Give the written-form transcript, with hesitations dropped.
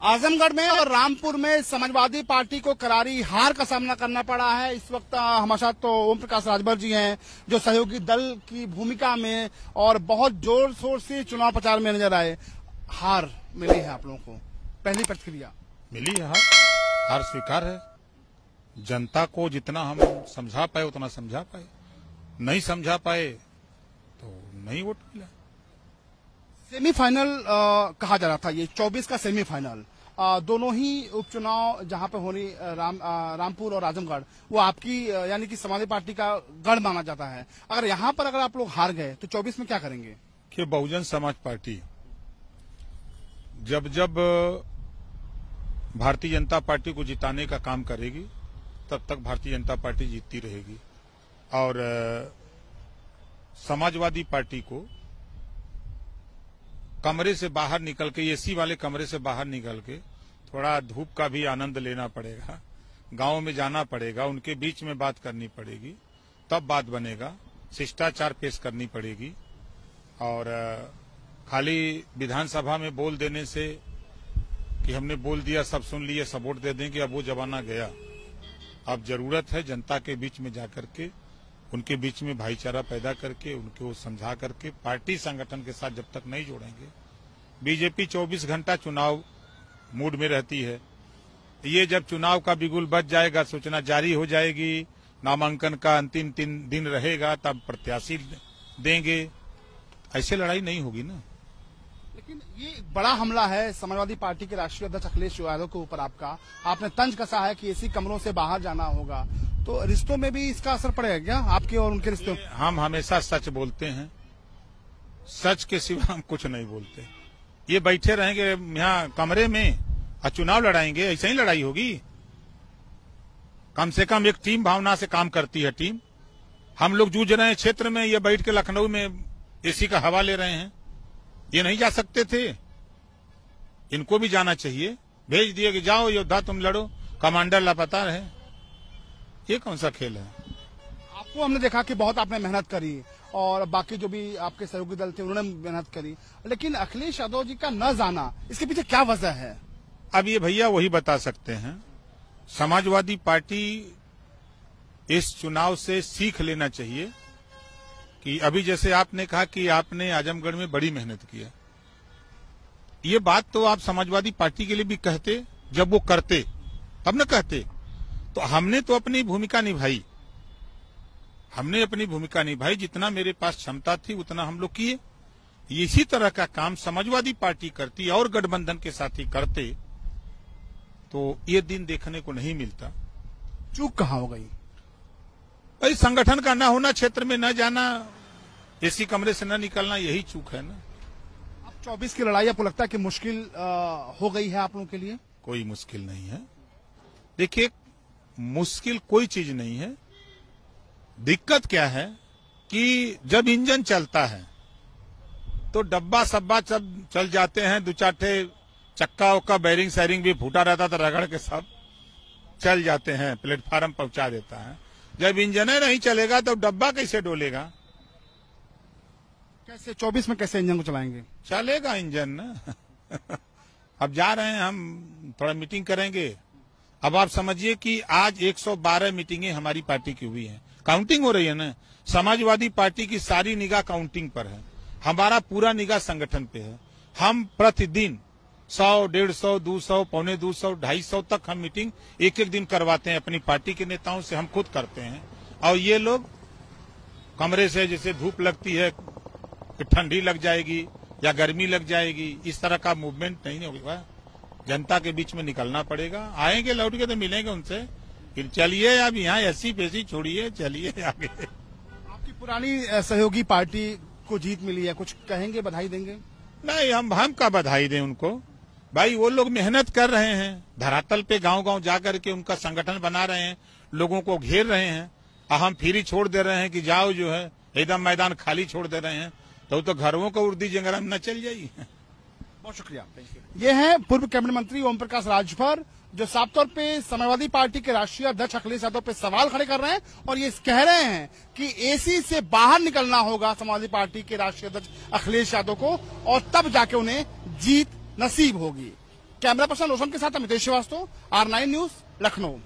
आजमगढ़ में और रामपुर में समाजवादी पार्टी को करारी हार का सामना करना पड़ा है। इस वक्त हमारे साथ तो ओम प्रकाश राजभर जी हैं, जो सहयोगी दल की भूमिका में और बहुत जोर शोर से चुनाव प्रचार में नजर आए। हार मिली है आप लोगों को, पहली प्रतिक्रिया? मिली है, हार स्वीकार है। जनता को जितना हम समझा पाए उतना समझा पाए, नहीं समझा पाए तो नहीं वोट मिला। सेमीफाइनल कहा जा रहा था, ये 24 का सेमीफाइनल, दोनों ही उपचुनाव जहां पे होनी, रामपुर और आजमगढ़, वो आपकी यानी कि समाजवादी पार्टी का गढ़ माना जाता है। अगर यहां पर अगर आप लोग हार गए तो 24 में क्या करेंगे? कि बहुजन समाज पार्टी जब जब भारतीय जनता पार्टी को जिताने का काम करेगी तब तक भारतीय जनता पार्टी जीतती रहेगी। और समाजवादी पार्टी को कमरे से बाहर निकल के, एसी वाले कमरे से बाहर निकल के थोड़ा धूप का भी आनंद लेना पड़ेगा, गांव में जाना पड़ेगा, उनके बीच में बात करनी पड़ेगी, तब बात बनेगा। शिष्टाचार पेश करनी पड़ेगी। और खाली विधानसभा में बोल देने से कि हमने बोल दिया, सब सुन लिए, सब वोट दे देंगे, अब वो जमाना गया। अब जरूरत है जनता के बीच में जाकर के, उनके बीच में भाईचारा पैदा करके, उनको समझा करके, पार्टी संगठन के साथ जब तक नहीं जोड़ेंगे। बीजेपी 24 घंटा चुनाव मूड में रहती है। ये जब चुनाव का बिगुल बज जाएगा, सूचना जारी हो जाएगी, नामांकन का अंतिम दिन रहेगा, तब प्रत्याशी देंगे। ऐसे लड़ाई नहीं होगी ना। लेकिन ये एक बड़ा हमला है समाजवादी पार्टी के राष्ट्रीय अध्यक्ष अखिलेश यादव के ऊपर। आपने तंज कसा है कि एसी कमरों से बाहर जाना होगा, तो रिश्तों में भी इसका असर पड़ेगा क्या, आपके और उनके रिश्तों? हम हमेशा सच बोलते हैं, सच के सिवा हम कुछ नहीं बोलते। ये बैठे रहेंगे यहाँ कमरे में और चुनाव लड़ाएंगे, ऐसे ही लड़ाई होगी? कम से कम एक टीम भावना से काम करती है टीम। हम लोग जूझ रहे हैं क्षेत्र में, ये बैठ के लखनऊ में एसी का हवा ले रहे हैं। ये नहीं जा सकते थे? इनको भी जाना चाहिए। भेज दिए कि जाओ योद्धा तुम लड़ो, कमांडर लापता रहे। ये कौन सा खेल है? आपको हमने देखा कि बहुत आपने मेहनत करी और बाकी जो भी आपके सहयोगी दल थे उन्होंने मेहनत करी, लेकिन अखिलेश यादव जी का न जाना, इसके पीछे क्या वजह है? अब ये भैया वही बता सकते हैं। समाजवादी पार्टी इस चुनाव से सीख लेना चाहिए कि अभी जैसे आपने कहा कि आपने आजमगढ़ में बड़ी मेहनत किया, ये बात तो आप समाजवादी पार्टी के लिए भी कहते, जब वो करते तब न कहते। तो हमने तो अपनी भूमिका निभाई, हमने अपनी भूमिका निभाई, जितना मेरे पास क्षमता थी उतना हम लोग किए। इसी तरह का काम समाजवादी पार्टी करती और गठबंधन के साथ ही करते तो ये दिन देखने को नहीं मिलता। चूक कहाँ हो गई? भाई संगठन का न होना, क्षेत्र में न जाना, एसी कमरे से न निकलना, यही चूक है ना। अब 24 की लड़ाई आपको लगता है कि मुश्किल हो गई है आप लोगों के लिए? कोई मुश्किल नहीं है। देखिए, मुश्किल कोई चीज नहीं है। दिक्कत क्या है कि जब इंजन चलता है तो डब्बा सब्बा सब चल जाते हैं, दो चार चक्का उक्का बैरिंग सैरिंग भी फूटा रहता था, रगड़ के सब चल जाते हैं, प्लेटफार्म पहुंचा देता है। जब इंजन नहीं चलेगा तो डब्बा कैसे डोलेगा? कैसे 24 में कैसे इंजन को चलाएंगे? चलेगा इंजन ना। अब जा रहे हैं हम, थोड़ा मीटिंग करेंगे। अब आप समझिए कि आज 112 मीटिंगें हमारी पार्टी की हुई हैं। काउंटिंग हो रही है ना। समाजवादी पार्टी की सारी निगाह काउंटिंग पर है, हमारा पूरा निगाह संगठन पे है। हम प्रतिदिन 100, 150, 200, पौने 200, 250 तक हम मीटिंग एक एक दिन करवाते हैं अपनी पार्टी के नेताओं से, हम खुद करते हैं। और ये लोग कमरे से जैसे धूप लगती है कि ठंडी लग जाएगी या गर्मी लग जाएगी, इस तरह का मूवमेंट नहीं होगा। जनता के बीच में निकलना पड़ेगा। आएंगे लौट के तो मिलेंगे उनसे, फिर चलिए अब यहाँ ऐसी पेशी छोड़िए, चलिए आगे। आपकी पुरानी सहयोगी पार्टी को जीत मिली है, कुछ कहेंगे, बधाई देंगे? नहीं, हम का बधाई दें उनको। भाई वो लोग मेहनत कर रहे हैं, धरातल पे गांव गांव जाकर के उनका संगठन बना रहे हैं, लोगों को घेर रहे हैं। हम फ्री छोड़ दे रहे हैं कि जाओ, जो है एकदम मैदान खाली छोड़ दे रहे हैं, तो घरों को उर्दी जंगल न चल जाइए। बहुत शुक्रिया। ये है पूर्व कैबिनेट मंत्री ओम प्रकाश राजभर, जो साफ तौर पे समाजवादी पार्टी के राष्ट्रीय अध्यक्ष अखिलेश यादव पे सवाल खड़े कर रहे हैं और ये कह रहे हैं कि एसी से बाहर निकलना होगा समाजवादी पार्टी के राष्ट्रीय अध्यक्ष अखिलेश यादव को, और तब जाके उन्हें जीत नसीब होगी। कैमरा पर्सन रोशन के साथ अमितेश श्रीवास्तव, R9 न्यूज, लखनऊ।